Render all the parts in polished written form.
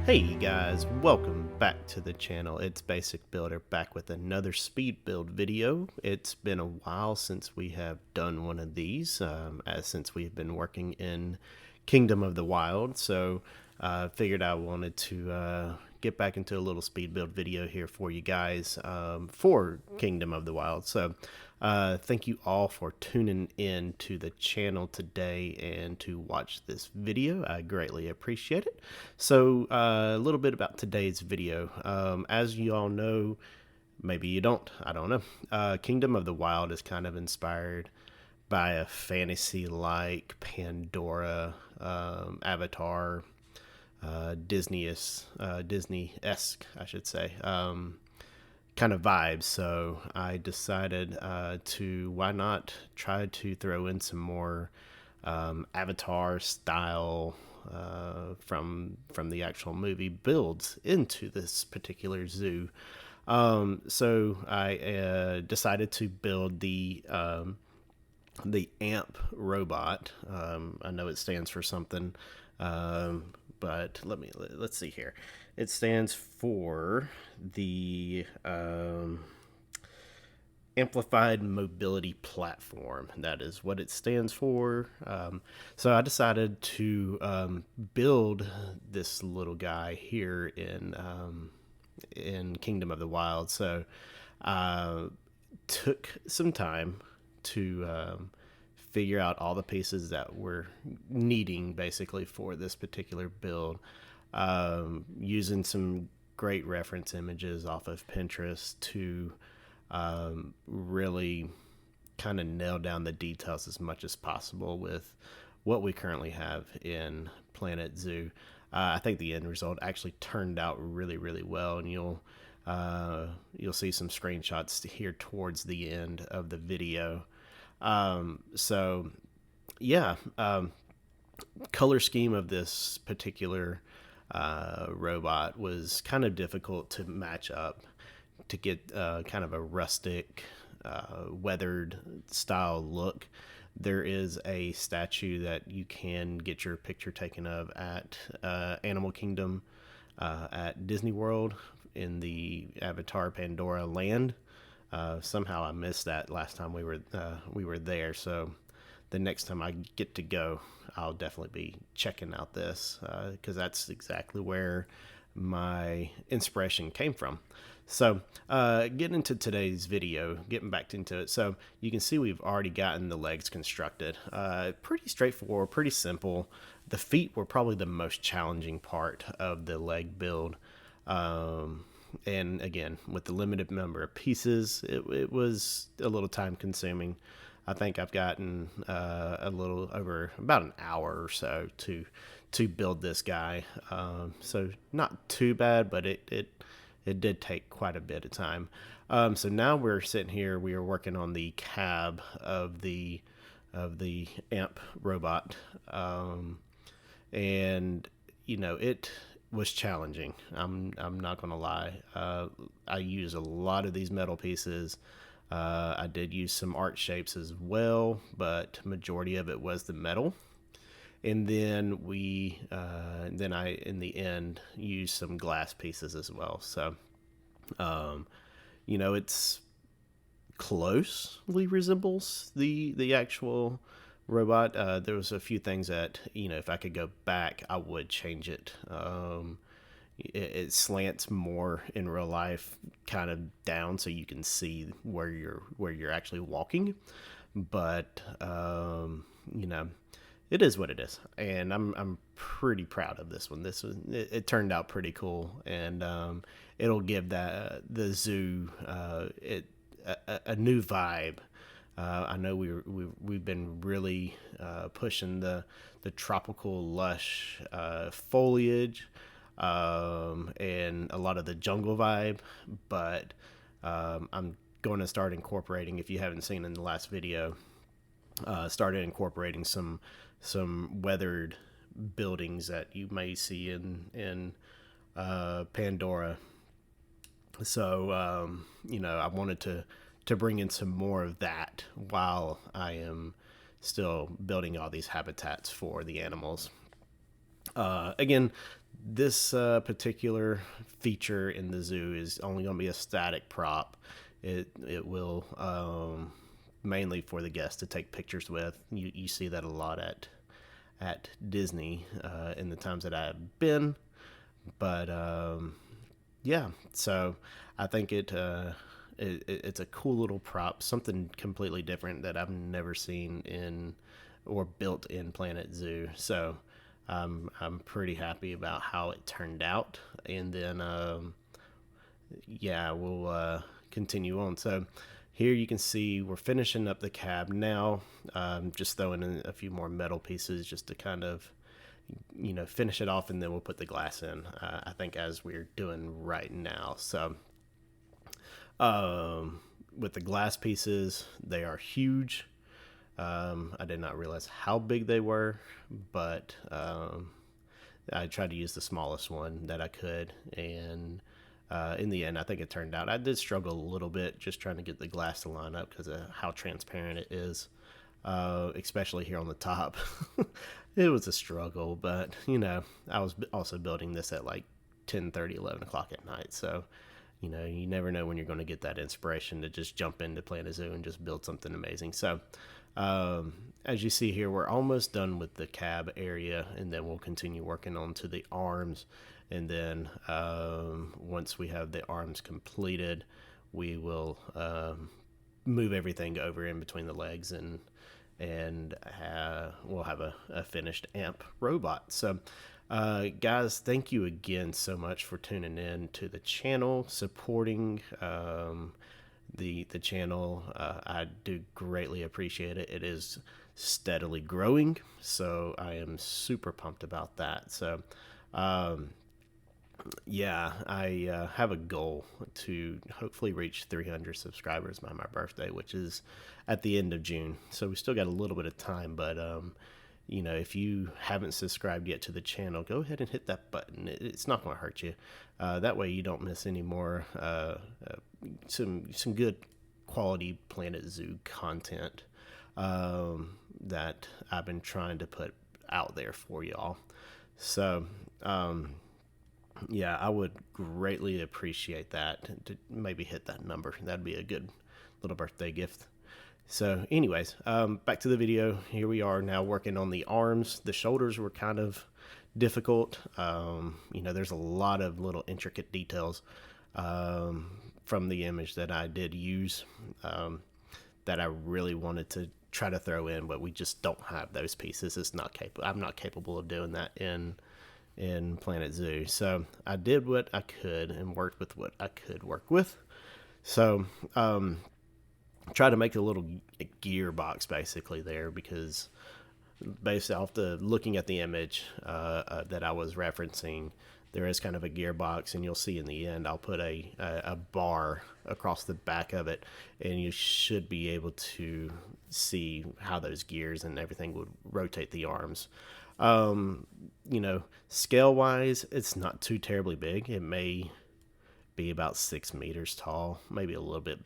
Hey guys, welcome back to the channel. It's Basic Builder back with another speed build video. It's been a while since we have done one of these, since we've been working in Kingdom of the Wild. So figured I wanted to get back into a little speed build video here for you guys for Kingdom of the Wild. So thank you all for tuning in to the channel today and to watch this video. I greatly appreciate it. So a little bit about today's video. As you all know, maybe you don't, I don't know. Kingdom of the Wild is kind of inspired by a fantasy like Pandora, Avatar, Disney-esque, I should say, kind of vibes. So I decided to why not try to throw in some more Avatar style from the actual movie builds into this particular zoo. So I decided to build the AMP robot. I know it stands for something, but let's see here. It stands for the Amplified Mobility Platform. That is what it stands for. So I decided to build this little guy here in Kingdom of the Wild. So took some time to figure out all the pieces that we're needing basically for this particular build, using some great reference images off of Pinterest to really kind of nail down the details as much as possible with what we currently have in Planet Zoo. I think the end result actually turned out really, really well, and you'll see some screenshots here towards the end of the video. So yeah, color scheme of this particular robot was kind of difficult to match up to get kind of a rustic, weathered style look. There is a statue that you can get your picture taken of at Animal Kingdom at Disney World in the Avatar Pandora land. Somehow I missed that last time we were there, so the next time I get to go, I'll definitely be checking out this because that's exactly where my inspiration came from. So getting into today's video, getting back into it. So you can see we've already gotten the legs constructed. Pretty straightforward, pretty simple. The feet were probably the most challenging part of the leg build. And again, with the limited number of pieces, it was a little time consuming. I think I've gotten a little over about an hour or so to build this guy. So not too bad, but it did take quite a bit of time. So now we're sitting here, we are working on the cab of the AMP robot. And you know, it was challenging. I'm not gonna lie. I use a lot of these metal pieces. I did use some art shapes as well, but majority of it was the metal. And then I in the end used some glass pieces as well. So you know, it's closely resembles the actual robot. There was a few things that, you know, if I could go back, I would change it. It slants more in real life, kind of down, so you can see where you're actually walking. But you know, it is what it is, and I'm pretty proud of this one. It turned out pretty cool, and it'll give the zoo a new vibe. I know we've been really pushing the tropical lush foliage and a lot of the jungle vibe, but I'm going to start incorporating, if you haven't seen in the last video, started incorporating some weathered buildings that you may see in Pandora. So you know, I wanted to bring in some more of that while I am still building all these habitats for the animals. Again, This particular feature in the zoo is only going to be a static prop. It will mainly for the guests to take pictures with. You see that a lot at Disney in the times that I've been, but yeah. So I think it's a cool little prop, something completely different that I've never seen in or built in Planet Zoo. So I'm pretty happy about how it turned out, and then yeah, we'll continue on. So here you can see we're finishing up the cab now, just throwing in a few more metal pieces just to kind of finish it off, and then we'll put the glass in, I think, as we're doing right now. So with the glass pieces, they are huge. I did not realize how big they were, but I tried to use the smallest one that I could, and in the end, I think it turned out. I did struggle a little bit just trying to get the glass to line up because of how transparent it is, especially here on the top. It was a struggle, but I was also building this at like 10:30, 11 o'clock at night, so you never know when you're going to get that inspiration to just jump into Planet Zoo and just build something amazing. So as you see here, we're almost done with the cab area, and then we'll continue working on to the arms. And then once we have the arms completed, we will move everything over in between the legs, and we'll have a finished amp robot. So guys, thank you again so much for tuning in to the channel, supporting the channel. I do greatly appreciate it. It is steadily growing, so I am super pumped about that. So yeah, I have a goal to hopefully reach 300 subscribers by my birthday, which is at the end of June. So we still got a little bit of time, but if you haven't subscribed yet to the channel, go ahead and hit that button. It's not going to hurt you. That way you don't miss any more some good quality Planet Zoo content that I've been trying to put out there for y'all. So yeah, I would greatly appreciate that, to maybe hit that number. That'd be a good little birthday gift. So anyways, back to the video. Here we are now working on the arms. The shoulders were kind of difficult. There's a lot of little intricate details from the image that I did use that I really wanted to try to throw in, but we just don't have those pieces. I'm not capable of doing that in Planet Zoo. So I did what I could and worked with what I could work with. So try to make a little gearbox basically there, because based off the looking at the image that I was referencing, there is kind of a gearbox, and you'll see in the end I'll put a bar across the back of it, and you should be able to see how those gears and everything would rotate the arms. Scale wise, it's not too terribly big. It may be about 6 meters tall, maybe a little bit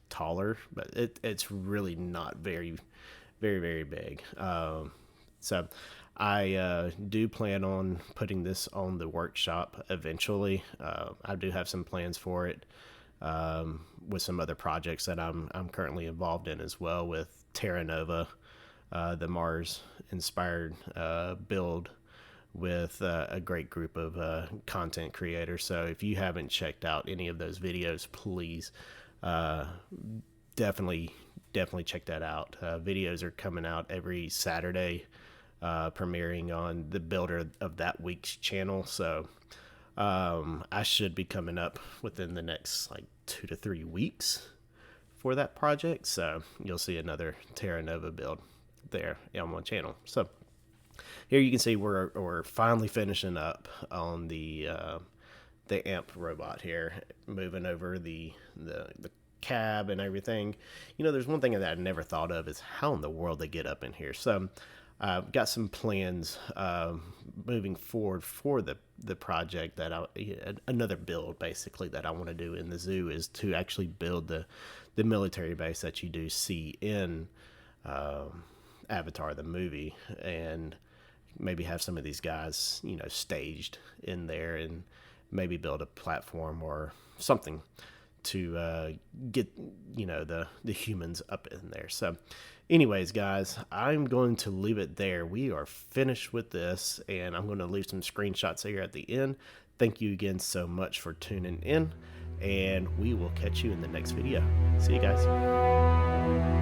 taller, but it's really not very, very, very big. So I do plan on putting this on the workshop eventually. I do have some plans for it with some other projects that I'm currently involved in as well, with Terra Nova, the Mars inspired build with a great group of content creators. So if you haven't checked out any of those videos, please definitely check that out. Videos are coming out every Saturday, premiering on the Builder of that week's channel. So I should be coming up within the next 2 to 3 weeks for that project. So you'll see another Terra Nova build there on my channel. So here you can see we're finally finishing up on the amp robot here, moving over the cab and everything. There's one thing that I never thought of, is how in the world they get up in here. So I've got some plans moving forward for the project that another build basically that I want to do in the zoo, is to actually build the military base that you do see in Avatar the movie, and maybe have some of these guys, you know, staged in there, and maybe build a platform or something to get, you know, the humans up in there. So anyways, guys, I'm going to leave it there. We are finished with this, and I'm going to leave some screenshots here at the end. Thank you again so much for tuning in, and we will catch you in the next video. See you guys.